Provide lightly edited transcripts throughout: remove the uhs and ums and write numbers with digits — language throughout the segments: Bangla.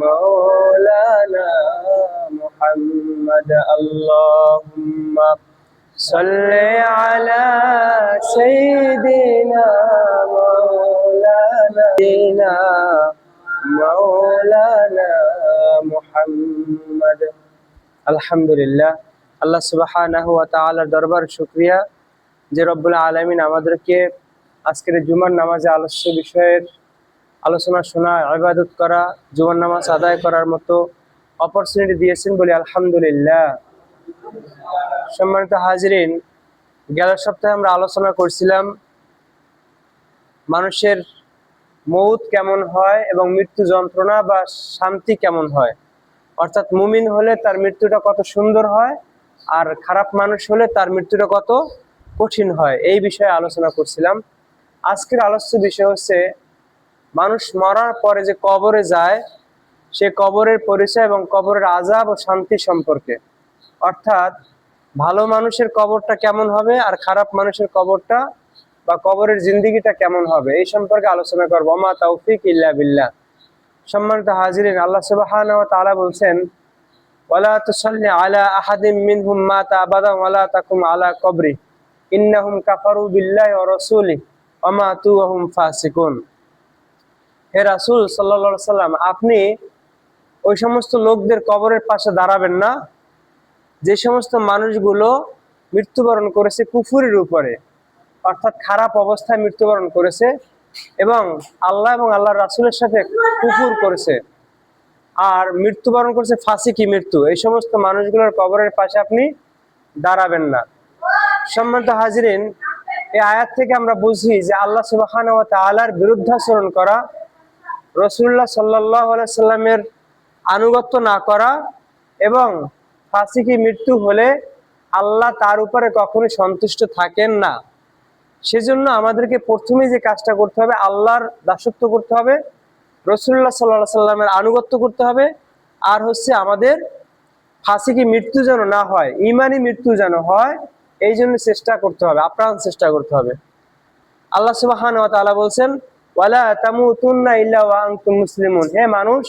مولانا محمد اللهم صل على سيدنا مولانا محمد। আলহামদুলিল্লাহ, আল্লাহ সুবহানাহু ওয়া তাআলার দরবার শুকরিয়া যে রব্বুল আলামিন আমাদেরকে আজকের জুমার নামাজে আলোচ্য বিষয়ের আলোচনা শোনা, ইবাদত করা, জুমার নামাজ আদায় করার মতো অপরচুনিটি দিয়েছেন বলে আলহামদুলিল্লাহ। সম্মানিত হাজিরিন, গেল সপ্তাহে আমরা আলোচনা করছিলাম মানুষের মৌত কেমন হয় এবং মৃত্যু যন্ত্রণা বা শান্তি কেমন হয়। অর্থাৎ মুমিন হলে তার মৃত্যুটা কত সুন্দর হয় আর খারাপ মানুষ হলে তার মৃত্যুটা কত কঠিন হয়, এই বিষয়ে আলোচনা করছিলাম। আজকের আলোচ্য বিষয় হচ্ছে মানুষ মরার পরে যে কবরে যায় সে কবরের পরিচয় এবং কবরের আযাব ও শান্তি সম্পর্কে। অর্থাৎ ভালো মানুষের কবরটা কেমন হবে আর খারাপ মানুষের কবরটা বা কবরের জিন্দেগিটা কেমন হবে, এই সম্পর্কে আলোচনা করব। মা তাওফিক ইল্লা বিল্লাহ। সম্মানিত হাজিরিন, আল্লাহ সুবহানাহু ওয়া তাআলা বলছেন, ওয়ালা তুসাল্লি আলা আহাদিম মিনহুম মাতা আবাদান ওয়ালা তাকুম আলা কবরি ইন্নাহুম কাফারু বিল্লাহি ওয়া রাসূলিহি ওয়া মাতু ওয়া হুম ফাসিকুন। হে রাসূল সাল্লাল্লাহু আলাইহি সাল্লাম, আপনি ওই সমস্ত লোকদের কবরের পাশে দাঁড়াবেন না যে সমস্ত মানুষগুলো মৃত্যুবরণ করেছে কুফরের উপরে, অর্থাৎ খারাপ অবস্থায় মৃত্যুবরণ করেছে এবং আল্লাহ এবং আল্লাহর রাসূলের সাথে কুফর করেছে আর মৃত্যুবরণ করেছে ফাসিকি মৃত্যু। এই সমস্ত মানুষগুলোর কবরের পাশে আপনি দাঁড়াবেন না। সম্মানিত হাজিরিন, এই আয়াত থেকে আমরা বুঝি যে আল্লাহ সুবহানাহু ওয়া তাআলার বিরুদ্ধাচরণ করা, রাসূলুল্লাহ সাল্লাল্লাহু আলাইহি সাল্লামের আনুগত্য না করা এবং ফাসিকি মৃত্যু হলে আল্লাহ তার উপরে কখনোই সন্তুষ্ট থাকেন না। সেজন্য আমাদেরকে প্রথমে যে কাজটা করতে হবে, আল্লাহর দাসত্ব করতে হবে, রাসূলুল্লাহ সাল্লাল্লাহু আলাইহি সাল্লামের আনুগত্য করতে হবে, আর হচ্ছে আমাদের ফাসিকি মৃত্যু যেন না হয়, ঈমানি মৃত্যু যেন হয়, এই জন্য চেষ্টা করতে হবে, আপ্রাণ চেষ্টা করতে হবে। আল্লাহ সুবহানাহু ওয়া তাআলা বলছেন, ওয়ালা তামুতুন্না ইল্লা ওয়া আনতুম মুসলিমুন। হে মানুষ,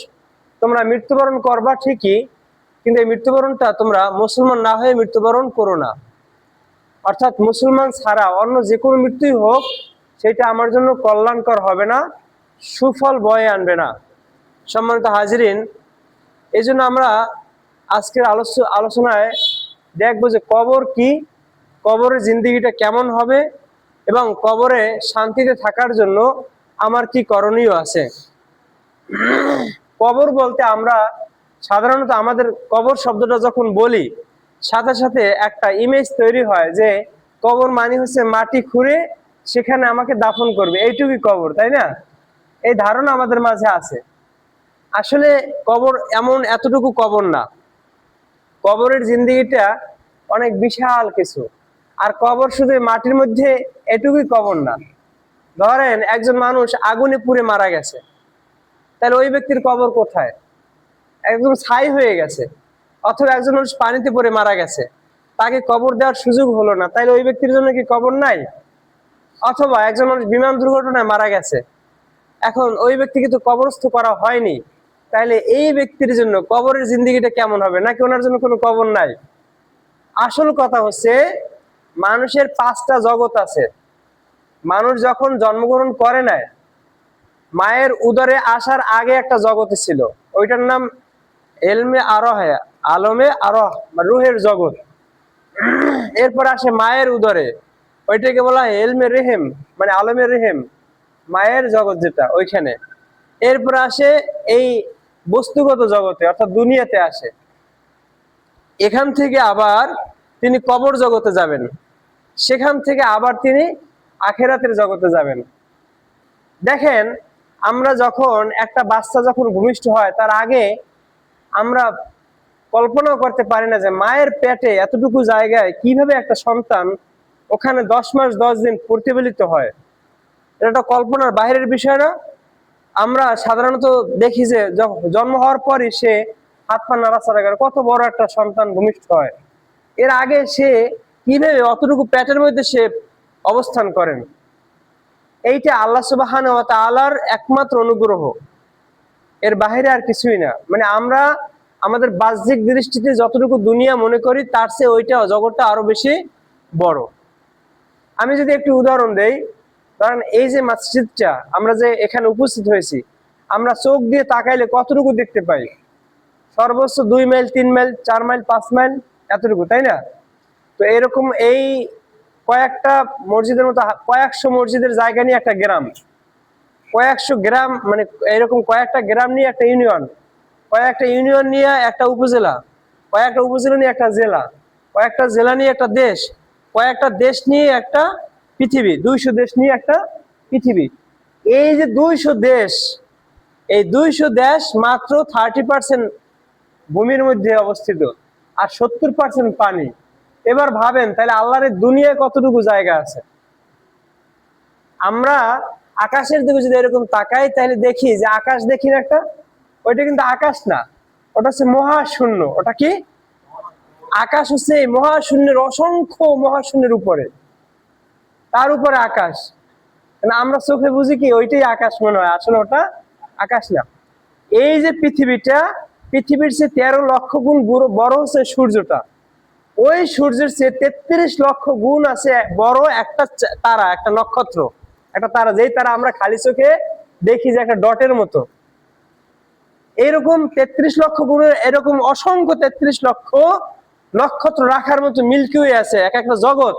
তোমরা মৃত্যুবরণ করবা ঠিকই, কিন্তু এই মৃত্যুবরণটা তোমরা মুসলমান না হয়ে মৃত্যুবরণ করো না। অর্থাৎ মুসলমান ছাড়া অন্য যে কোনো মৃত্যুই হোক সেটা আমার জন্য কল্যাণকর হবে না, সুফল বয়ে আনবে না। সম্মানিত হাজিরিন, এই জন্য আমরা আজকের আলোচনায় দেখবো যে কবর কি, কবরের জিন্দেগিটা কেমন হবে এবং কবরে শান্তিতে থাকার জন্য আমার কি করণীয় আছে। কবর বলতে আমরা সাধারণত আমাদের কবর শব্দটা যখন বলি সাথে সাথে একটা ইমেজ তৈরি হয় যে কবর মানে হচ্ছে মাটি খুঁড়ে সেখানে আমাকে দাফন করবে, এইটুকুই কবর, তাই না? এই ধারণা আমাদের মাঝে আছে। আসলে কবর এতটুকু কবর না, কবরের জিন্দেগিটা অনেক বিশাল কিছু। আর কবর শুধু মাটির মধ্যে এটুকুই কবর না। ধরেন একজন মানুষ আগুনে পুড়ে মারা গেছে, তাহলে ওই ব্যক্তির কবর কোথায়? একদম ছাই হয়ে গেছে। অথবা একজন মানুষ পানিতে পড়ে মারা গেছে, তাকে কবর দেওয়ার সুযোগ হলো না, তাইলে ওই ব্যক্তির জন্য কি কবর নাই? অথবা একজন মানুষ বিমান দুর্ঘটনায় মারা গেছে, এখন ওই ব্যক্তিকে তো কবরস্থ করা হয়নি, তাইলে এই ব্যক্তির জন্য কবরের জিন্দেগিটা কেমন হবে? নাকি ওনার জন্য কোনো কবর নাই? আসল কথা হচ্ছে মানুষের 5টা জগৎ আছে। মানুষ যখন জন্মগ্রহণ করে নেয়, মায়ের উদরে আসার আগে একটা জগতে ছিল, ওইটার নাম এলমে আরহ, আলমে আরহ, রুহের জগৎ। এরপর আসে মায়ের উদরে, ওইটাকে বলা হয় এলমে রেহেম, মানে আলমে রেহেম, মায়ের জগৎ যেটা ওইখানে। এরপর আসে এই বস্তুগত জগতে, অর্থাৎ দুনিয়াতে আসে। এখান থেকে আবার তিনি কবর জগতে যাবেন, সেখান থেকে আবার তিনি আখেরাতের জগতে যাবেন। দেখেন, আমরা যখন একটা বাচ্চা যখন ভূমিষ্ঠ হয় তার আগে আমরা কল্পনাও করতে পারি না যে মায়ের পেটে এতটুকু জায়গায় কিভাবে একটা সন্তান ওখানে 10 মাস 10 দিন প্রতিফলিত হয়। এটা কল্পনার বাইরের বিষয় না? আমরা সাধারণত দেখি যে জন্ম হওয়ার পরই সে হাত পা নাড়াচাড়া করে, কত বড় একটা সন্তান ভূমিষ্ঠ হয়। এর আগে সে কিভাবে অতটুকু পেটের মধ্যে সে অবস্থান করেন, এইটা আল্লাহ সুবহানাহু ওয়া তাআলার একমাত্র অনুগ্রহ। এর বাইরে আর কিছুই না। মানে আমরা আমাদের বাহ্যিক দৃষ্টিতে যতটুকু দুনিয়া মনে করি তার চেয়ে ওইটা জগৎটা আরো বেশি বড়। আমি যদি একটু উদাহরণ দেই, কারণ এই যে মসজিদটা আমরা যে এখানে উপস্থিত হয়েছি, আমরা চোখ দিয়ে তাকাইলে কতটুকু দেখতে পাই? সর্বোচ্চ 2 মাইল, 3 মাইল, 4 মাইল, 5 মাইল, এতটুকু, তাই না? তো এরকম এই কয়েকটা মসজিদের মতো কয়েকশো মসজিদের জায়গা নিয়ে একটা গ্রাম, কয়েকশো গ্রাম, মানে এরকম কয়েকটা গ্রাম নিয়ে একটা ইউনিয়ন, কয়েকটা ইউনিয়ন নিয়ে একটা উপজেলা, কয়েকটা উপজেলা নিয়ে একটা জেলা, কয়েকটা জেলা নিয়ে একটা দেশ, কয়েকটা দেশ নিয়ে একটা পৃথিবী, 200 দেশ নিয়ে একটা পৃথিবী। এই যে 200 দেশ, এই 200 দেশ মাত্র 30% ভূমির মধ্যে অবস্থিত, আর 70% পানি। এবার ভাবেন তাহলে আল্লাহর দুনিয়ায় কতটুকু জায়গা আছে। আমরা আকাশের দিকে যদি এরকম তাকাই তাহলে দেখি যে আকাশ দেখি না একটা, ওইটা কিন্তু আকাশ না, ওটা হচ্ছে মহাশূন্য। ওটা কি? আকাশ হচ্ছে এই মহাশূন্যের, অসংখ্য মহাশূন্যের উপরে, তার উপরে আকাশ। আমরা চোখে বুঝি কি ওইটাই আকাশ মনে হয়, আসলে ওটা আকাশ না। এই যে পৃথিবীটা, পৃথিবীর চেয়ে 13 লক্ষ গুণ বড় হচ্ছে সূর্যটা। ওই সূর্যের চেয়ে 33 লক্ষ গুণ আছে বড় একটা তারা, একটা নক্ষত্র, একটা তারা, যেই তারা আমরা খালি চোখে দেখি যে একটা ডটের মতো। এরকম 33 লক্ষ গুণের এরকম অসংখ্য 33 লক্ষ নক্ষত্র রাখার মতো মিল্কি ওয়ে আছে, এক একটা জগৎ।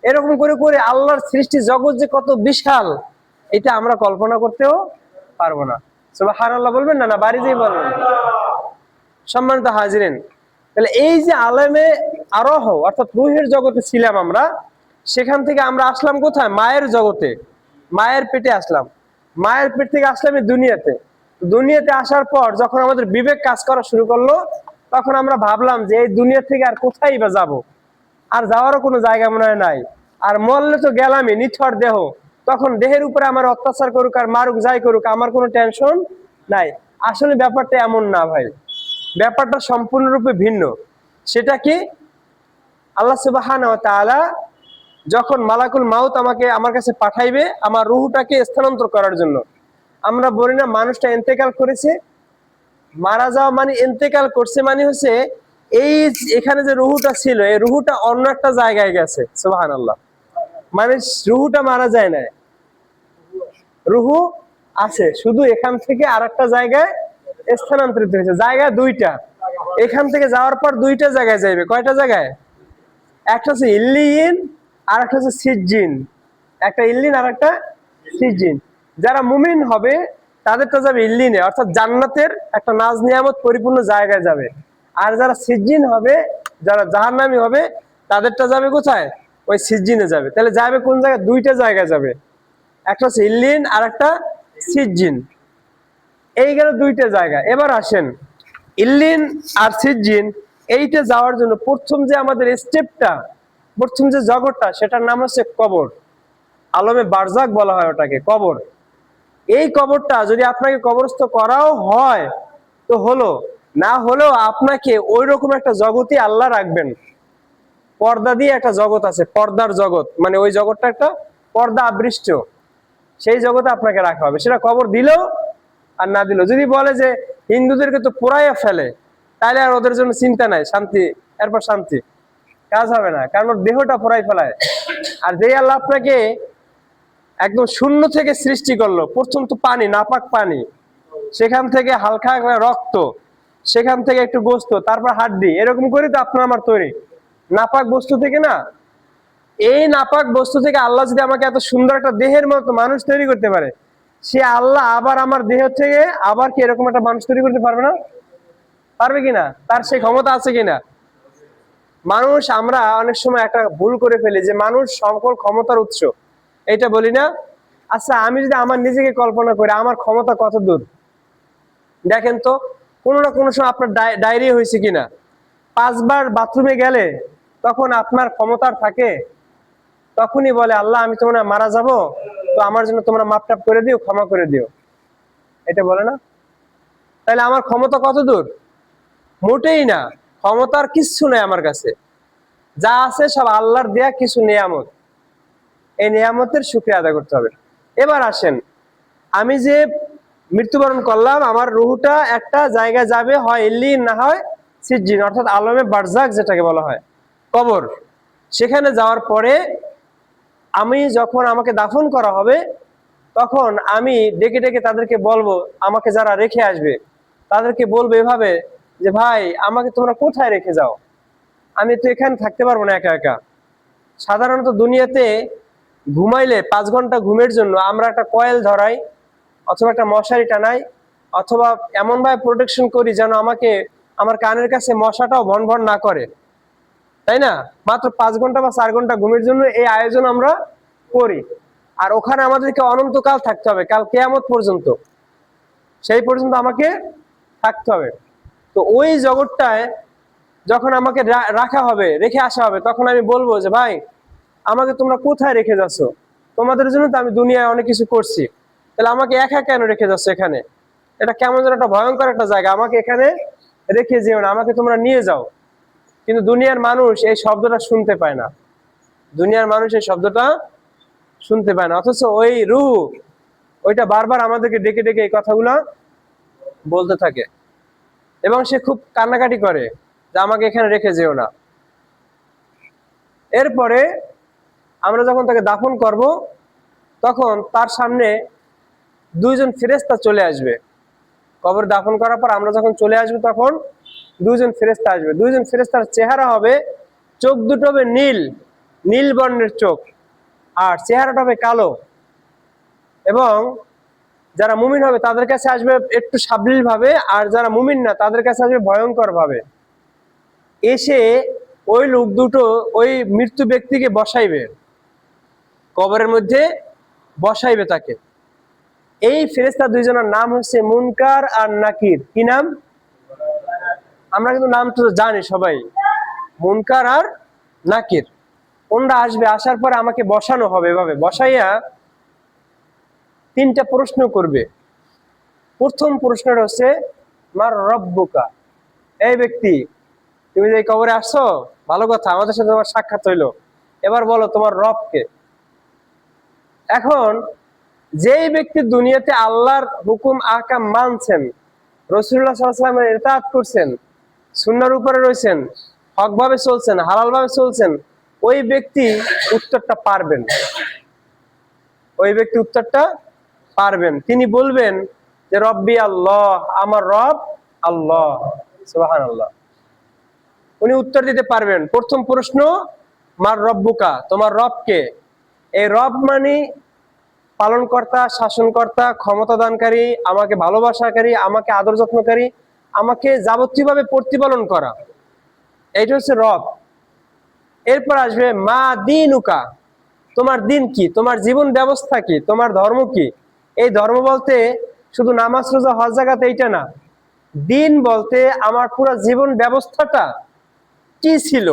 এরকম করে করে আল্লাহর সৃষ্টি জগৎ যে কত বিশাল, এটা আমরা কল্পনা করতেও পারবো না। সুবহানাল্লাহ বলবেন না? না বাড়ি যেই বলবেন। সম্মানিত হাজিরিন, তাহলে এই যে আলেমে আরোহ অর্থাৎ রূহের জগতে ছিলাম আমরা, সেখান থেকে আমরা আসলাম কোথায়? মায়ের জগতে, মায়ের পেটে আসলাম। মায়ের পেট থেকে আসলাম এই দুনিয়াতে। দুনিয়াতে আসার পর যখন আমাদের বিবেক কাজ করা শুরু করলো, তখন আমরা ভাবলাম যে এই দুনিয়া থেকে আর কোথায় বা যাবো, আর যাওয়ারও কোনো জায়গা মনে হয় নাই, আর মরলে তো গেলামই, নিথর দেহ, তখন দেহের উপরে আমার অত্যাচার করুক আর মারুক যাই করুক আমার কোনো টেনশন নাই। আসলে ব্যাপারটা এমন না ভাই, ব্যাপারটা সম্পূর্ণরূপে ভিন্ন। সেটা কি? আল্লাহ সুবহানাহু ওয়া তাআলা যখন মালাকুল মাউত আমার কাছে পাঠাইবে আমার রূহটাকে স্থানান্তর করার জন্য, আমরা বলি না মানুষটা ইন্তেকাল করেছে, মারা যাওয়া মানে ইন্তেকাল করছে, মানে হচ্ছে এই এখানে যে রুহুটা ছিল এই রুহুটা অন্য একটা জায়গায় গেছে। সুবহানাল্লাহ, মানে রুহুটা মারা যায় না, রুহু আছে, শুধু এখান থেকে আরেকটা জায়গায় স্থানান্তরিত হয়েছে। জায়গা দুইটা, এখান থেকে যাওয়ার পর দুইটা জায়গায় যাইবে। কয়টা জায়গায়? একটা হচ্ছে ইল্লিয়িন আর একটা হচ্ছে সিজ্জিন। একটা ইল্লিন আর একটা সিজ্জিন। যারা মুমিন হবে তাদেরটা যাবে ইল্লিনে, অর্থাৎ জান্নাতের একটা নাজ নিয়ামত পরিপূর্ণ জায়গায় যাবে। আর যারা সিজ্জিন হবে, যারা জাহান্নামী হবে, তাদেরটা যাবে কোথায়? ওই সিজ্জিনে যাবে। তাহলে যাবে কোন জায়গায়? দুইটা জায়গায় যাবে, একটা হচ্ছে ইল্লিন আর একটা সিজ্জিন। এই গেল দুইটা জায়গা। এবার আসেন ইল্লিন আর সিজ্জিন, এইটা যাওয়ার জন্য প্রথম যে আমাদের স্টেপটা, প্রথম যে জগৎটা, সেটার নাম হচ্ছে কবর। আলমে বারজাক বলা হয় ওটাকে, কবর। এই কবরটা যদি আপনাকে কবরস্থ করাও হয় তো হলো, না হলেও আপনাকে ওই রকম একটা জগতই আল্লাহ রাখবেন। পর্দা দিয়ে একটা জগৎ আছে, পর্দার জগৎ, মানে ওই জগৎটা একটা পর্দা আবৃষ্ট, সেই জগতে আপনাকে রাখা হবে। সেটা কবর দিলেও আর না দিলেও। যদি বলে যে হিন্দুদেরকে তো পোড়াইয়া ফেলে, তাহলে আর ওদের জন্য চিন্তা নাই, শান্তি, এরপর শান্তি, কাজ হবে না, কারণ ওর দেহটা পোড়াই ফেলায়। আর যে আল্লাহ আপনাকে একদম শূন্য থেকে সৃষ্টি করলো, প্রথম তো পানি, নাপাক পানি, সেখান থেকে হালকা রক্ত, সেখান থেকে একটু গোস্ত, তারপর হাড্ডি, এরকম করে তো আপনার আমার তৈরি। নাপাক বস্তু থেকে না, এই নাপাক বস্তু থেকে আল্লাহ যদি আমাকে এত সুন্দর একটা দেহের মতো মানুষ তৈরি করতে পারে, সে আল্লাহ আবার আমার দেহ থেকে আবার কি এরকম একটা মানুষ তৈরি করতে পারবে না? পারবে কিনা? তার সেই ক্ষমতা আছে কিনা? মানুষ, আমরা অনেক সময় একটা ভুল করে ফেলি যে মানুষ সকল ক্ষমতার উৎস, এটা বলি না। আচ্ছা, আমি যদি আমার নিজেকে কল্পনা করি আমার ক্ষমতা কত দূর, দেখেন তো কোনো না কোনো সময় আপনার ডায়রিয়া হয়েছে কিনা? 5 বার বাথরুমে গেলে তখন আপনার ক্ষমতার থাকে, তখনই বলে আল্লাহ আমি তোমরা মারা যাব, তো আমার জন্য তোমরা মাপটাপ করে দিও, ক্ষমা করে দিও, এটা বলে না? তাহলে আমার ক্ষমতা কত দূর? মোটেই না, ক্ষমতার কিচ্ছু নেই আমার কাছে। যা আছে সব আল্লাহর দেয়া কিছু নিয়ামত, এই নিয়ামতের শুকরিয়া আদায় করতে হবে। এবার আসেন, আমি যে মৃত্যুবরণ করলাম, আমার রুহটা একটা জায়গায় যাবে, হয় ইল্লিন না হয় সিজ্জিন, অর্থাৎ আলমে বারজাক যেটাকে বলা হয়, কবর। সেখানে যাওয়ার পরে আমি যখন আমাকে দাফন করা হবে, তখন আমি ডেকে ডেকে তাদেরকে বলবো, আমাকে যারা রেখে আসবে তাদেরকে বলবো এভাবে যে, ভাই আমাকে তোমরা কোথায় রেখে যাও, আমি তো এখানে থাকতে পারবো না একা একা। সাধারণত দুনিয়াতে ঘুমাইলে 5 ঘন্টা ঘুমের জন্য আমরা একটা কয়েল ধরাই, অথবা একটা মশারি টানাই, অথবা এমন ভাবে প্রোটেকশন করি যেন আমাকে আমার কানের কাছে মশাটাও ভন ভন না করে, তাই না? মাত্র 5 ঘন্টা বা 4 ঘন্টা ঘুমের জন্য এই আয়োজন আমরা করি। আর ওখানে আমাদেরকে অনন্তকাল থাকতে হবে, কাল কিয়ামত পর্যন্ত, সেই পর্যন্ত আমাকে থাকতে হবে। তো ওই জগৎটায় যখন আমাকে রাখা হবে, রেখে আসা হবে, তখন আমি বলবো যে, ভাই আমাকে তোমরা কোথায় রেখে যাচ্ছ? তোমাদের জন্য তো আমি দুনিয়ায় অনেক কিছু করছি, তাহলে আমাকে একা কেন রেখে যাচ্ছ এখানে? এটা কেমন যেন একটা ভয়ঙ্কর একটা জায়গা, আমাকে এখানে রেখে যেও না, আমাকে তোমরা নিয়ে যাও। কিন্তু দুনিয়ার মানুষ এই শব্দটা শুনতে পায় না, দুনিয়ার মানুষ এই শব্দটা শুনতে পায় না, অথচ ওই রূহ ওইটা বারবার আমাদেরকে ডেকে ডেকে এই কথাগুলা বলতে থাকে, এবং সে খুব কান্নাকাটি করে যে আমাকে এখানে রেখে যেও না। এরপরে আমরা যখন তাকে দাফন করব, তখন তার সামনে 2জন ফেরেশতা চলে আসবে। কবর দাফন করার পর আমরা যখন চলে আসবো, তখন 2জন ফেরেশতা আসবে। 2জন ফেরেশতার চেহারা হবে, চোখ দুটো হবে নীল, নীল বর্ণের চোখ, আর চেহারাটা হবে কালো। এবং যারা মুমিন হবে তাদের কাছে আসবে একটু সাবলীল ভাবে, আর যারা মুমিন না তাদের কাছে আসবে ভয়ঙ্কর ভাবে। এসে ওই লোক দুটো ওই মৃত্যু ব্যক্তিকে বসাইবে, কবরের মধ্যে বসাইবে তাকে। এই ফেরেশতা 2জনের নাম হচ্ছে মুনকার আর নাকির। কি নাম? আমরা কিন্তু নাম তো জানি সবাই, মুনকার আর নাকির। ওনরা আসবে, আসার পরে আমাকে বসানো হবে, এভাবে বসাইয়া 3টা প্রশ্ন করবে। প্রথম প্রশ্নটা হচ্ছে, মার রব্বুকা, এই ব্যক্তি তুমি যে কবরে আসছো, ভালো কথা, আমাদের সাথে তোমার সাক্ষাৎ হইলো, এবার বলো তোমার রবকে। এখন যেই ব্যক্তি দুনিয়াতে আল্লাহর হুকুম আহকাম মানছেন, রাসূলুল্লাহ সাল্লাল্লাহু আলাইহি ওয়াসাল্লামের ইতাআত করছেন, সুন্নাহর উপরে রয়েছেন, হকভাবে চলছেন, হালালভাবে চলছেন, ওই ব্যক্তি উত্তরটা পারবেন, ওই ব্যক্তি উত্তরটা পারবেন। তিনি বলবেন যে, রব্বি আল্লাহ, আমার রব আল্লাহ, সুবহানাল্লাহ। উনি উত্তর দিতে পারবেন। প্রথম প্রশ্ন, মার রব্বুকা, তোমার রব কে? এই রব মানে পালনকর্তা, শাসনকর্তা, ক্ষমতা দানকারী, আমাকে ভালোবাসাকারী, আমাকে আদর যত্নকারী, আমাকে যাবতীয়ভাবে প্রতিপালন করা, এইটা হচ্ছে রব। এরপর আসবে মা দীনুকা, তোমার দিন কি, তোমার জীবন ব্যবস্থা কি, তোমার ধর্ম কি? এই ধর্ম বলতে শুধু নামাজ রোজা হজ যাকাত এইটা না, দিন বলতে আমার পুরো জীবন ব্যবস্থাটা কি ছিল,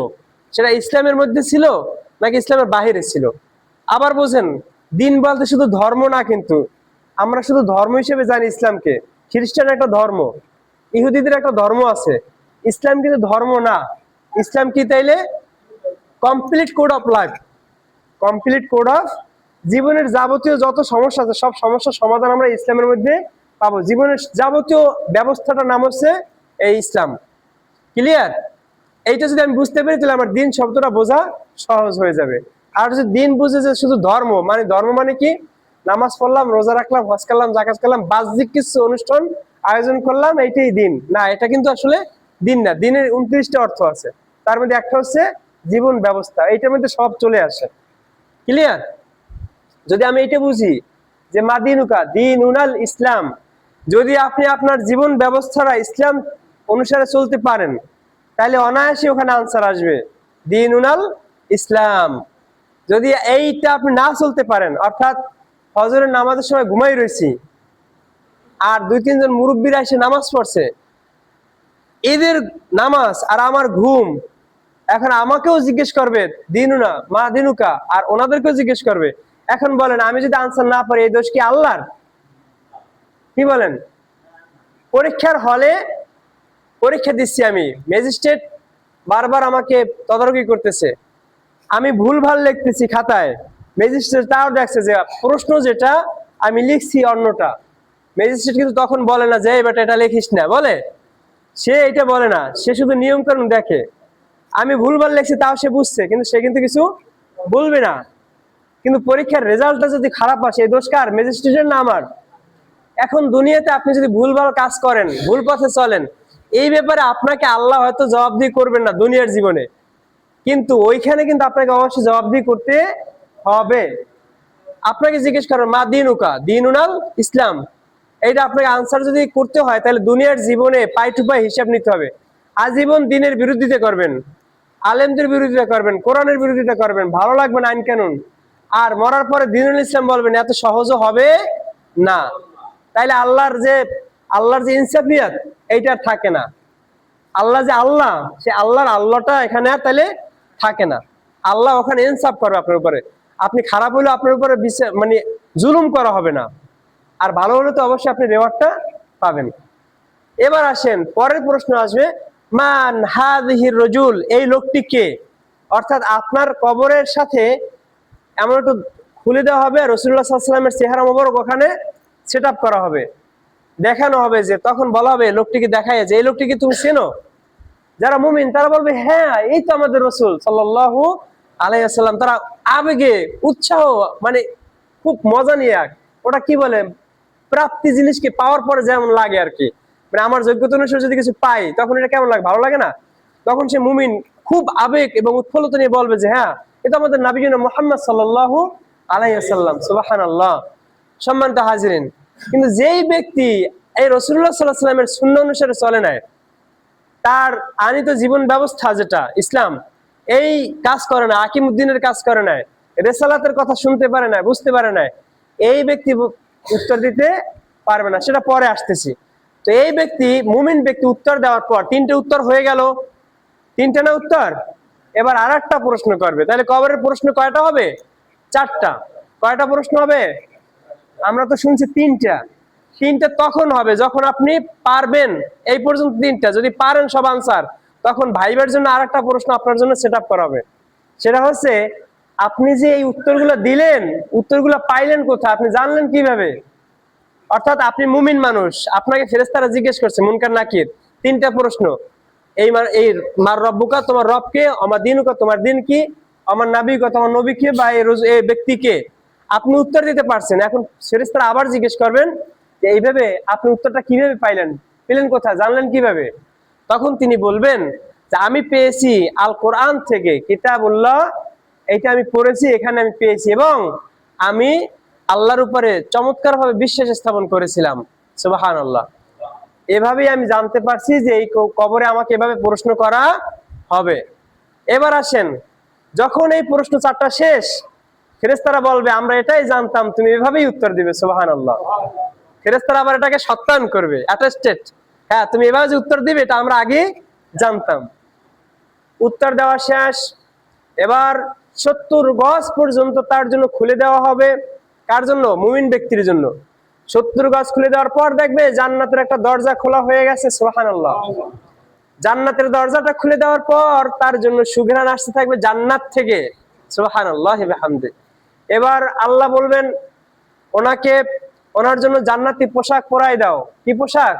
সেটা ইসলামের মধ্যে ছিল নাকি ইসলামের বাহিরে ছিল। আবার বোঝেন, দিন বলতে শুধু ধর্ম না, কিন্তু আমরা শুধু ধর্ম হিসেবে জানি ইসলামকে। খ্রিস্টান একটা ধর্ম, ইহুদিদের একটা ধর্ম আছে, ইসলাম কিন্তু ধর্ম না। ইসলাম কি তাইলে? Complete code of life, complete code of, জীবনের যাবতীয় যত সমস্যা আছে সব সমস্যার সমাধান আমরা ইসলামের মধ্যে পাবো। জীবনের যাবতীয় ব্যবস্থাটার নাম হচ্ছে এই ইসলাম। ক্লিয়ার? এইটা যদি আমি বুঝতে পারি, তাহলে আমার দিন শব্দটা বোঝা সহজ হয়ে যাবে। আর যদি দিন বুঝে যে শুধু ধর্ম মানে, ধর্ম মানে কি, নামাজ পড়লাম, রোজা রাখলাম, হজ করলাম, জাকাত করলাম, বাহ্যিক কিছু অনুষ্ঠান আয়োজন করলাম, এইটাই দিন না, এটা কিন্তু আসলে দিন না। দিনের 29টা অর্থ আছে, তার মধ্যে একটা হচ্ছে জীবন ব্যবস্থা, এইটার মধ্যে সব চলে আসে। ক্লিয়ার? যদি আমি এটা বুঝি যে মাদিনুকা দিনুনাল ইসলাম, যদি আপনি আপনার জীবন ব্যবস্থাটা ইসলাম অনুসারে চলতে পারেন, তাহলে অনায়াসে ওখানে আনসার আসবে দিনুনাল ইসলাম। যদি এইটা আপনি না চলতে পারেন, অর্থাৎ ফজরের নামাজের সময় ঘুমাই রয়েছি, আর 2-3 জন মুরব্বীরা এসে নামাজ পড়ছে, এদের নামাজ আর আমার ঘুম, এখন আমাকেও জিজ্ঞেস করবে দিনুনা মা দিনুকা, আর ওনাদেরকেও জিজ্ঞেস করবে। এখন বলেন, আমি যদি আনসার না পারি, এই দোষ কি আল্লাহর? কি বলেন? পরীক্ষার হলে পরীক্ষা দিচ্ছি আমি, ম্যাজিস্ট্রেট বারবার আমাকে তদারকি করতেছে, আমি ভুলভাল লিখতেছি খাতায়, ম্যাজিস্ট্রেট তাও দেখছে যে প্রশ্ন যেটা আমি লিখছি অন্যটা, ম্যাজিস্ট্রেট কিন্তু তখন বলে না যে এই বেটা এটা লিখিস না, বলে? সে এটা বলে না, সে শুধু নিয়ম কানুন দেখে। আমি ভুলভাল লিখছি তাও সে বুঝছে, কিন্তু সে কিন্তু কিছু বলবে না। কিন্তু পরীক্ষার রেজাল্টটা যদি খারাপ আসে, এই দোষ কার? ম্যাজিস্ট্রেটের না আমার? এখন দুনিয়াতে আপনি যদি ভুলভাল কাজ করেন, ভুল পথে চলেন, এই ব্যাপারে আপনাকে আল্লাহ হয়তো জবাবদিহি করবেন না দুনিয়ার জীবনে, কিন্তু ওইখানে কিন্তু আপনাকে অবশ্যই জবাবদিহি করতে হবে। আপনাকে জিজ্ঞেস করেন মা দিনুকা, দিনুনাল ইসলাম, এইটা আপনাকে আনসার যদি করতে হয়, তাহলে দুনিয়ার জীবনে পাই টু পাই হিসাব নিতে হবে। আজীবন দিনের বিরোধিতা করবেন, আলেমদের বিরোধিতা করবেন, কোরআনের বিরোধিতা করবেন, ভালো লাগবে না আইন কানুন, আর মরার পরে দিনুল ইসলাম বলবেন, এত সহজও হবে না। তাইলে আল্লাহর যে ইনসাফিয়াত, এইটা থাকে না। আল্লাহ যে আল্লাহ, সে আল্লাহটা এখানে আর তাহলে থাকে না। আল্লাহ ওখানে ইনসাফ করবে আপনার উপরে। আপনি খারাপ হলে আপনার উপরে মানে জুলুম করা হবে না, আর ভালো হলে তো অবশ্যই আপনি রেওয়ার্ডটা পাবেন। এবার আসেন, পরের প্রশ্ন আসবে, মান হাযিহির রাজুল, এই লোকটি কে? অর্থাৎ আপনার কবরের সাথে এমন একটু খুলে দেওয়া হবে, রাসূলুল্লাহ সাল্লাল্লাহু আলাইহি ওয়াসাল্লামের চেহারা মোবারক ওখানে সেট আপ করা হবে, দেখানো হবে, যে তখন বলা হবে লোকটিকে দেখায় যে এই লোকটিকে তুমি চেনো? যারা মুমিন তারা বলবে হ্যাঁ, এই তো আমাদের রাসূল সাল্লাল্লাহু আলাইহি ওয়াসাল্লাম। তারা আবেগে, উৎসাহ, মানে খুব মজা নিয়ে, ওটা কি বলে, প্রাপ্তি জিনিসকে পাওয়ার পরে যেমন লাগে আর কি, মানে আমার যোগ্যতা অনুসারে যদি কিছু পাই তখন এটা কেমন লাগে, ভালো লাগে না? তখন সে মুমিন খুব আবেগ এবং উৎফুল্লতা নিয়ে বলবে যে হ্যাঁ, এটা আমাদের নবীনা মুহাম্মদ সাল্লাল্লাহু আলাইহি ওয়াসাল্লাম। সুবহানাল্লাহ। সম্মানিত হাজিরিন, কিন্তু যেই ব্যক্তি এই রাসূলুল্লাহ সাল্লাল্লাহু আলাইহি ওয়াসাল্লামের সুন্নাহ অনুসারে চলে না, তার আনিত জীবন ব্যবস্থা যেটা ইসলাম, এই কাজ করে না, আকিমুদ্দিনের কাজ করে না, রেসালাতের কথা শুনতে পারে না, বুঝতে পারে না, এই ব্যক্তি উত্তর দিতে পারবে না। সেটা পরে আসতেছি। তো এই ব্যক্তি, মুমিন ব্যক্তি উত্তর দেওয়ার পর, তিনটে উত্তর হয়ে গেল, তিনটে না উত্তর? এবার আর একটা প্রশ্ন করবে। তাহলে কবরের প্রশ্ন কয়টা হবে? চারটা। কয়টা প্রশ্ন হবে? আমরা তো শুনছি তিনটা। তিনটা তখন হবে যখন আপনি পারবেন, এই পর্যন্ত তিনটা যদি পারেন সব আনসার, তখন ভাইবার জন্য আর একটা প্রশ্ন আপনার জন্য সেট আপ করা হবে। সেটা হচ্ছে, আপনি যে এই উত্তরগুলো দিলেন, উত্তরগুলো পাইলেন কোথায়, আপনি জানলেন কিভাবে? অর্থাৎ আপনি মুমিন মানুষ, আপনাকে ফেরেশতারা জিজ্ঞেস করছে মুনকার নাকির, তিনটা প্রশ্ন। এই মার রব্বুকা, তোমার রবকে, আমার দিনুকা, তোমার দিন কি, আমার নবীকা, তোমার নবী কে, বা এই ব্যক্তিকে। আপনি উত্তর দিতে পারছেন, এখন ফেরেশতারা আবার জিজ্ঞেস করবেন যে এইভাবে আপনি উত্তরটা কিভাবে পাইলেন, পেলেন কোথায়, জানলেন কিভাবে? তখন তিনি বলবেন যে আমি পেয়েছি আল কোরআন থেকে, কিতাবুল্লাহ, এইটা আমি পড়েছি, এখানে আমি পেয়েছি, এবং আমি আল্লাহর উপরে চমৎকার ভাবে বিশ্বাস স্থাপন করেছিলাম। সুবহানাল্লাহ। এভাবেই আমি জানতে পারছি যে এই কবরে আমাকে এভাবে প্রশ্ন করা হবে। এবার আসেন, যখন এই প্রশ্ন চারটা শেষ, ফেরেশতারা বলবে আমরা এটাই জানতাম, তুমি এভাবেই উত্তর দিবে। সুবহানাল্লাহ। ফেরেশতারা আবার এটাকে সত্যায়ন করবে, অ্যাটেস্টেড, হ্যাঁ তুমি এভাবে যে উত্তর দিবে এটা আমরা আগে জানতাম। উত্তর দেওয়া শেষ। এবার 70 গজ পর্যন্ত তার জন্য খুলে দেওয়া হবে। কার জন্য? মুমিন ব্যক্তির জন্য। 70 গজ খুলে দেওয়ার পর দেখবে জান্নাতের একটা দরজা খোলা হয়ে গেছে। সুবহানাল্লাহ। জান্নাতের দরজাটা খুলে দেওয়ার পর তার জন্য সুঘ্রাণ আসতে থাকবে জান্নাত থেকে। সুবহানাল্লাহি ওয়া বিহামদি। এবার আল্লাহ বলবেন ওনাকে, ওনার জন্য জান্নাতি পোশাক পরাই দাও। কি পোশাক?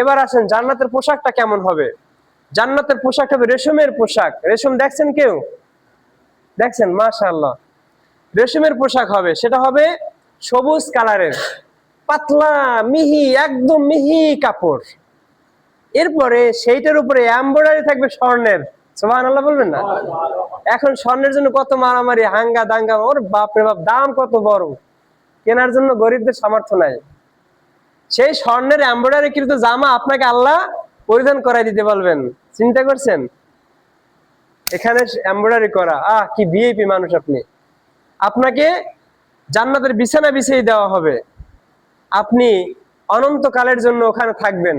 এবার আসেন, জান্নাতের পোশাকটা কেমন হবে? জান্নাতের পোশাক হবে রেশমের পোশাক। রেশম দেখছেন কেউ? দেখছেন? মাশাআল্লাহ। রেশমের পোশাক হবে, সেটা হবে সবুজ কালারের, পাতলা মিহি, একদম মিহি কাপড়। এরপরে সেইটার উপরে এমব্রয়ডারি থাকবে স্বর্ণের। সুবহানাল্লাহ বলবেন না? এখন স্বর্ণের জন্য কত মারামারি, হাঙ্গা দাঙ্গা, ওর বাপ রে বাপ, দাম কত বড়, কেনার জন্য গরিবদের সামর্থ্য নাই। সেই স্বর্ণের এমব্রয়ডারি কিন্তু জামা আপনাকে আল্লাহ পরিধান করাই দিতে বলবেন। চিন্তা করছেন? এখানে এমব্রয়ডারি করা, কি ভিআইপি মানুষ আপনি। আপনাকে জান্নাতের বিছানা বিছিয়ে দেওয়া হবে, আপনি অনন্তকালের জন্য ওখানে থাকবেন।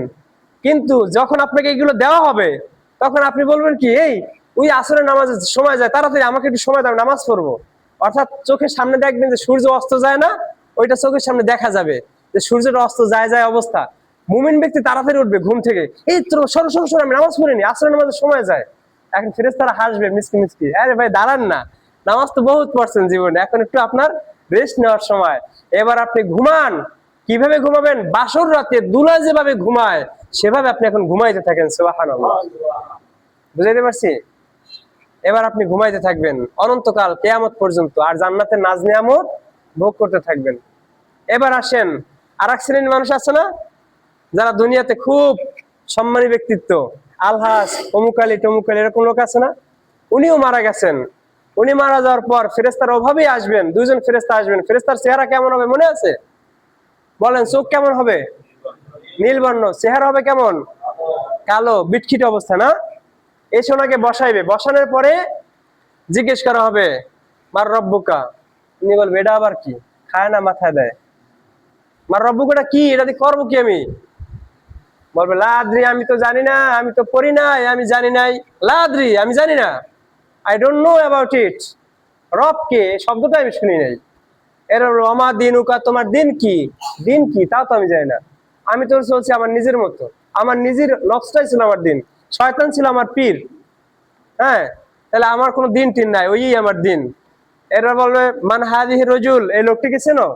কিন্তু যখন আপনাকে এগুলো দেওয়া হবে, তখন আপনি বলবেন কি, এই ওই আসরের নামাজের সময় যায়, তাড়াতাড়ি আমাকে একটু সময় দাও, নামাজ পড়বো। অর্থাৎ চোখের সামনে দেখবেন যে সূর্য অস্ত যায় না, ওইটা চোখের সামনে দেখা যাবে যে সূর্যটা অস্ত যায় যায় অবস্থা। মুমিন ব্যক্তি তাড়াতাড়ি উঠবে ঘুম থেকে, এই তো সরো সরো সরো, আমি নামাজ পড়িনি, আসরের নামাজের সময় যায়। এখন ফেরেশতারা হাসবে মিসকি মিসকি, আরে ভাই দাঁড়ান না, নামাজ তো বহুত পড়ছেন জীবনে, এখন একটু আপনার রেস্ট নেওয়ার সময়। এবার আপনি ঘুমান, কিভাবে ঘুমাবেন? বাসর রাতে দুলা যেভাবে ঘুমায় সেভাবে আপনি এখন ঘুমাইতে থাকেন। সুবহানাল্লাহ, বুঝাইতে পারছি? এবার আপনি ঘুমাইতে থাকবেন অনন্তকাল, কিয়ামত পর্যন্ত, আর জান্নাতের নাজ নিয়ামত ভোগ করতে থাকবেন। এবার আসেন, আর এক শ্রেণীর মানুষ আছে না, যারা দুনিয়াতে খুব সম্মানী ব্যক্তিত্ব, আলহাজ, অমুক আলী তমুক আলী, এরকম লোক আছে না? উনিও মারা গেছেন। উনি মারা যাওয়ার পর ফেরেশতার অভাবেই আসবেন, দুইজন ফেরেশতা আসবেন। ফেরেশতার চেহারা কেমন হবে মনে আছে? বলেন, চোখ কেমন হবে? নীলবর্ণ। চেহারা হবে কেমন? কালো বিটখিট অবস্থা না? এসে ওনাকে বসাইবে, বসানোর পরে জিজ্ঞেস করা হবে মার রব্বুকা। উনি বলবে এটা আবার কি? খায় না, মাথায় দেয়। মার রব্বুকাটা কি? এটা দিয়ে করবো কি আমি? বলবে লাদ্রি, আমি তো জানি না, আমি তো পড়ি নাই, আমি জানি নাই। লাদ্রি, আমি জানি না, I don't know about it. রব কে শব্দটা আমি শুনি নাই। এর রমা দিন উকা, তোমার দিন কি? দিন কি তাও তো আমি জানি না। আমি তো চলছি আমার নিজের মতো, আমার নিজের নকশটাই ছিল আমার দিন, শয়তান ছিল আমার পীর। হ্যাঁ, তাহলে আমার কোনো দিন টিন নাই, ওই আমার দিন। এরা বলবে মান হাদিহি রজুল, এই লোকটিকে চেনো?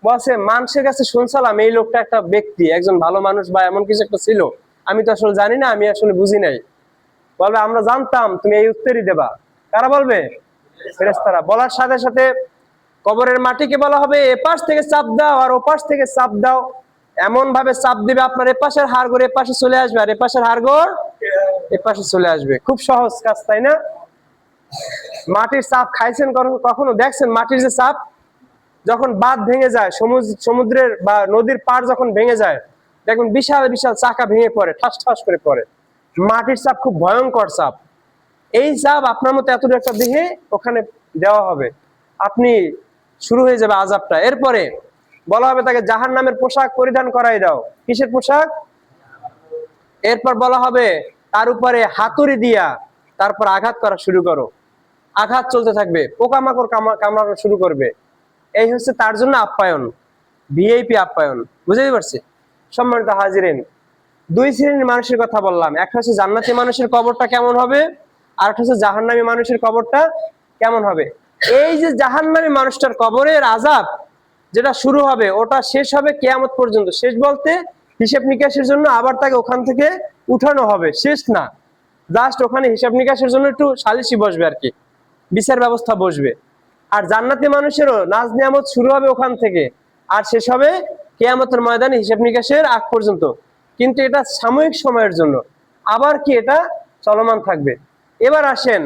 বলছে মানুষের কাছে শুনছিলাম এই লোকটা একটা ব্যক্তি, একজন ভালো মানুষ বা এমন কিছু একটা ছিল, আমি তো আসলে জানি না, আমি আসলে বুঝি নাই। বলবে আমরা জানতাম, তুমি এই উত্তরই দেবা। কারা বলবে? ফেরেশতারা। বলার সাথে সাথে কবরের মাটিকে বলা হবে এপাশ থেকে চাপ দাও আর ওপাশ থেকে চাপ দাও। এমন ভাবে চাপ দিবে আপনার এপাশের হাড়গোড় এপাশে চলে আসবে, আর এপাশের হাড়গোড় এপাশে চলে আসবে। খুব সহজ কাজ, তাই না? মাটির চাপ খাইছেন কখনো? দেখছেন মাটির যে চাপ, যখন বাঁধ ভেঙে যায়, সমুদ্রের বা নদীর পাড় যখন ভেঙে যায়, দেখবেন বিশাল বিশাল চাকা ভেঙে পড়ে, ঠাস ঠাস করে পড়ে। মাটির চাপ খুব ভয়ঙ্কর চাপ। এই চাপ আপনার মতো এতটুকু একটা দেহে ওখানে দেওয়া হবে, আপনি শুরু হয়ে যাবে আযাবটা। এরপরে বলা হবে তাকে জাহান্নামের পোশাক পরিধান করাই দাও। কিসের পোশাক? এরপর বলা হবে তার উপরে হাতুড়ি দিয়া তারপর আঘাত করা শুরু করো। আঘাত চলতে থাকবে, পোকামাকড় কামড়ানো শুরু করবে। এই হচ্ছে তার জন্য আপ্যায়ন, ভিআইপি আপ্যায়ন। বুঝতে পারছি? সম্মানিত হাজিরিন, দুই শ্রেণীর মানুষের কথা বললাম। একটা হচ্ছে জান্নাতি মানুষের কবরটা কেমন হবে, আর একটা হচ্ছে জাহান্নামী মানুষের কবরটা কেমন হবে। এই যে জাহান্নামী মানুষটার কবরের আযাব যেটা শুরু হবে, ওটা শেষ হবে কিয়ামত পর্যন্ত। শেষ বলতে হিসাব নিকাশের জন্য আবার তাকে ওখান থেকে উঠানো হবে, শেষ না। জাস্ট ওখানে হিসাব নিকাশের জন্য একটু সালিশি বসবে আর কি, বিচার ব্যবস্থা বসবে। আর জান্নাতি মানুষেরও নাজ নিয়ামত শুরু হবে ওখান থেকে, আর শেষ হবে কিয়ামতের ময়দানে হিসাব নিকাশের আগ পর্যন্ত। কিন্তু এটা সাময়িক সময়ের জন্য, আবার কি এটা চলমান থাকবে। এবার আসেন,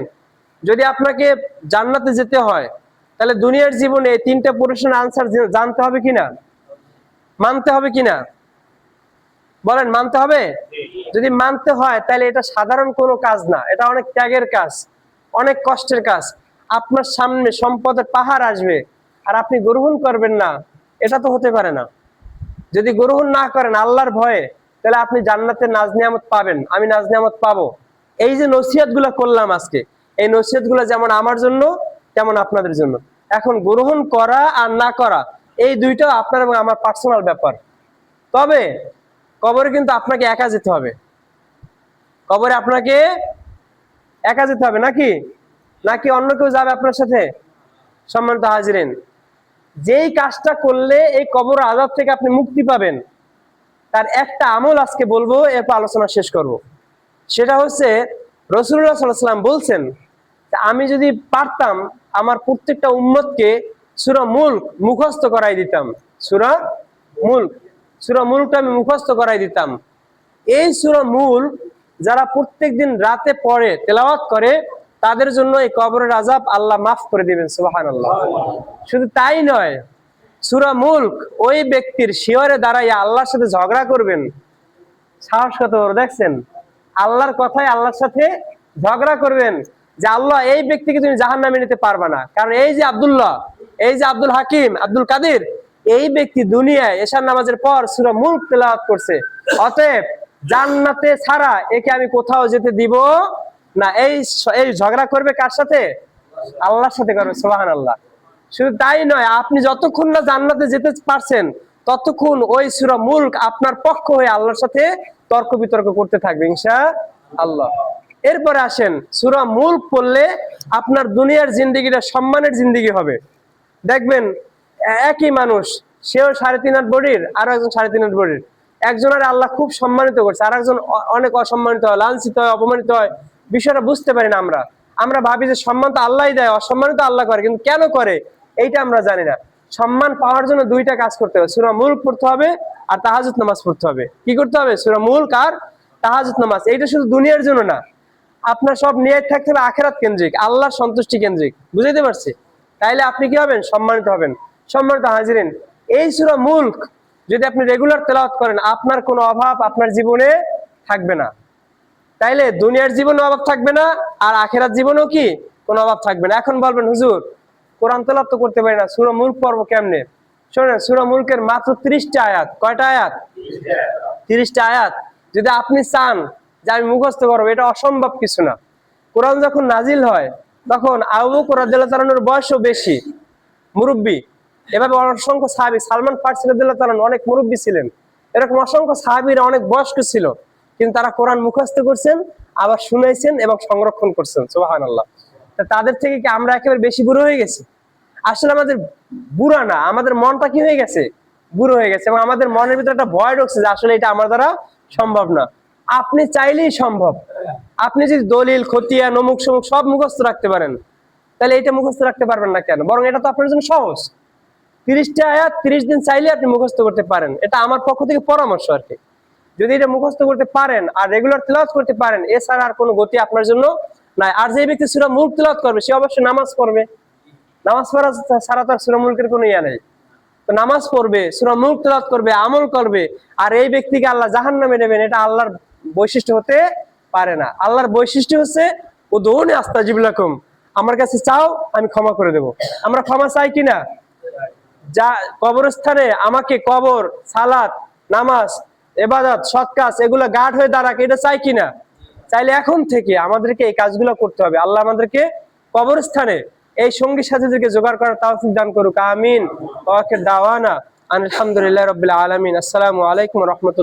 যদি আপনাকে জান্নাতে যেতে হয়, তাহলে দুনিয়ার জীবনে এই তিনটা প্রশ্নের আনসার জানতে হবে কিনা, মানতে হবে কিনা? বলেন, মানতে হবে? যদি মানতে হয় তাহলে এটা সাধারণ কোনো কাজ না, এটা অনেক ত্যাগের কাজ, অনেক কষ্টের কাজ। আপনার সামনে সম্পদের পাহাড় আসবে আর আপনি গ্রহণ করবেন না, এটা তো হতে পারে না। যদি গ্রহণ না করেন আল্লাহর ভয়ে, তাহলে আপনি জান্নাতের নাজ নিয়ামত পাবেন, আমি নাজ নিয়ামত পাবো। এই যে নসিহত গুলা করলাম আজকে, এই নসিহত গুলা যেমন আমার জন্য তেমন আপনাদের জন্য। এখন গ্রহণ করা আর না করা এই দুইটা আপনার এবং আমার পার্সোনাল ব্যাপার। তবে কবরে কিন্তু আপনাকে একা যেতে হবে, কবরে আপনাকে একা যেতে হবে নাকি, নাকি অন্য কেউ যাবে আপনার সাথে? সম্মানিত হাজিরিন, যেই কাজটা করলে এই কবর আযাব থেকে আপনি মুক্তি পাবেন, তার একটা আমল আজকে বলবো, এরপর আলোচনা শেষ করব। সেটা হচ্ছে রাসূলুল্লাহ সাল্লাল্লাহু আলাইহি ওয়াসাল্লাম বলছেন, আমি যদি পারতাম আমার প্রত্যেকটা উম্মতকে সূরা মুলক মুখস্থ করাই দিতাম। সূরা মুলকটা আমি মুখস্থ করাই দিতাম। এই সূরা মুলক যারা প্রত্যেকদিন রাতে পড়ে, তেলাওয়াত করে, তাদের জন্য এই কবরের আযাব আল্লাহ মাফ করে দিবেন। সুবহানাল্লাহ। শুধু তাই নয়, সূরা মুলক ওই ব্যক্তির শিয়রে দাঁড়াইয়া আল্লাহর সাথে ঝগড়া করবেন। সাহস কত বড় দেখছেন! আল্লাহর কথায় আল্লাহর সাথে ঝগড়া করবেন যে আল্লাহ, এই ব্যক্তিকে তুমি জাহান্নামে নিতে পারবা না, কারণ এই যে আব্দুল্লাহ, এই যে আব্দুল হাকিম, আব্দুল কাদের, এই ব্যক্তি দুনিয়ায় এশার নামাজের পর সূরা মুলক তেলাওয়াত করছে, অতএব জান্নাতে ছাড়া একে আমি কোথাও যেতে দিব না। এই ঝগড়া করবে কার সাথে? আল্লাহর সাথে করবে। সুবহানাল্লাহ। শুধু তাই নয়, আপনি যতক্ষণ না জান্নাতে যেতে পারছেন ততক্ষণ ওই সূরা মুলক আপনার পক্ষ হয়ে আল্লাহর সাথে তর্ক বিতর্ক করতে থাকবে ইনশাআল্লাহ। এরপরে আসেন, সূরা মুলক পড়লে আপনার দুনিয়ার জিন্দেগিটা সম্মানের জিন্দেগি হবে। দেখবেন একই মানুষ সেও 3.5 হাত বডির, আরো একজন 3.5 হাত বডির। একজনের আল্লাহ খুব সম্মানিত করছে, আর একজন অনেক অসম্মানিত হয়, লাঞ্ছিত হয়, অপমানিত হয়। বিষয়টা বুঝতে পারি না আমরা। আমরা ভাবি যে সম্মান তো আল্লাহই দেয়, অসম্মানিত আল্লাহ করে, কিন্তু কেন করে এইটা আমরা জানি না। সম্মান পাওয়ার জন্য দুইটা কাজ করতে হবে, সূরা মুলক পড়তে হবে আর তাহাজ্জুদ নামাজ পড়তে হবে। কি করতে হবে? সূরা মুলক আর তাহাজ্জুদ নামাজ। এইটা শুধু দুনিয়ার জন্য না, আপনার সব নিয়ত থাকতে হবে আখিরাত কেন্দ্রিক, আল্লাহর সন্তুষ্টি কেন্দ্রিক। বুঝাইতে পারছি? তাইলে আপনি কি হবেন? সম্মানিত হবেন। সম্মানিত হাজিরিন, এই সূরা মুলক যদি আপনি রেগুলার তেলাওয়াত করেন, আপনার কোনো অভাব আপনার জীবনে থাকবে না। তাইলে দুনিয়ার জীবনে অভাব থাকবে না, আর আখিরাত জীবনেও কি কোনো অভাব থাকবে না। এখন বলবেন হুজুর কোরআন তেলাওয়াত তো করতে পারি না, সূরা মুলক পড়বো কেমনে? শোনেন, সূরা মুলকের মাত্র 30টা আয়াত। কয়টা আয়াত? 30টা আয়াত। যদি আপনি চান যে আমি মুখস্থ করবো, এটা অসম্ভব কিছু না। কোরআন যখন নাজিল হয় তখন আবু বকর রাদিয়াল্লাহু তাআলার বয়সও বেশি, মুরব্বী। এভাবে অসংখ্য সাহাবী, সালমান ফারসি রাদিয়াল্লাহু তাআলা অনেক মুরব্বী ছিলেন, এরকম অসংখ্য সাহাবীরা অনেক বয়স্ক ছিল, কিন্তু তারা কোরআন মুখস্থ করছেন, আবার শুনাইছেন এবং সংরক্ষণ করছেন। সুবহানাল্লাহ। তাদের থেকে কি আমরা একেবারে বেশি বুড়ো হয়ে গেছি? আসলে আমাদের বুড়া না, আমাদের মনটা কি হয়ে গেছে? বুড়ো হয়ে গেছে, এবং আমাদের মনের ভিতরে একটা ভয় ঢুকছে যে আসলে এটা আমার দ্বারা সম্ভব না। আপনি চাইলেই সম্ভব। আপনি যদি দলিল, খতিয়া, নমুক সমুক সব মুখস্থ রাখতে পারেন, তাহলে এটা মুখস্থ রাখতে পারবেন না কেন? বরং এটা তো আপনার জন্য সহজ। 30টা আয়াত 30 দিন চাইলে আপনি মুখস্থ করতে পারেন। এটা আমার পক্ষ থেকে পরামর্শ আর কি। যদি এটা মুখস্থ করতে পারেন আর রেগুলার তেলাওয়াত করতে পারেন, এছাড়া আর কোনো গতি আপনার জন্য নাই। আর যে ব্যক্তি সূরা মুলক তেলাওয়াত করবে সে অবশ্যই নামাজ পড়বে। নামাজ পড়া ছাড়া তার সূরা মুলকের কোনো ইয়া নেই। তো নামাজ পড়বে, সূরা মুলক তেলাওয়াত করবে, আমল করবে, আর এই ব্যক্তিকে আল্লাহ জাহান্নামে নেবেন, এটা আল্লাহর বৈশিষ্ট্য হতে পারে না। আল্লাহর বৈশিষ্ট্য হচ্ছে উদউনি আস্তাজিব লাকুম, আমার কাছে চাও আমি ক্ষমা করে দেব। আমরা ক্ষমা চাই কিনা? যা কবরস্থানে আমাকে কবর, সালাত, নামাজ, ইবাদত, সৎ কাজ এগুলো গার্ড হয়ে দাঁড়াক, এটা চাই কিনা? চাইলে এখন থেকে আমাদেরকে এই কাজগুলো করতে হবে। আল্লাহ আমাদেরকে কবরস্থানে এই সঙ্গী সাথীদেরকে জোগাড় করার তৌফিক দান করুক। আমিন। ওয়া আখির দাওয়ানা আলহামদুলিল্লাহি রাব্বিল আলামিন। আসসালামু আলাইকুম ওয়া রাহমাতুল্লাহ।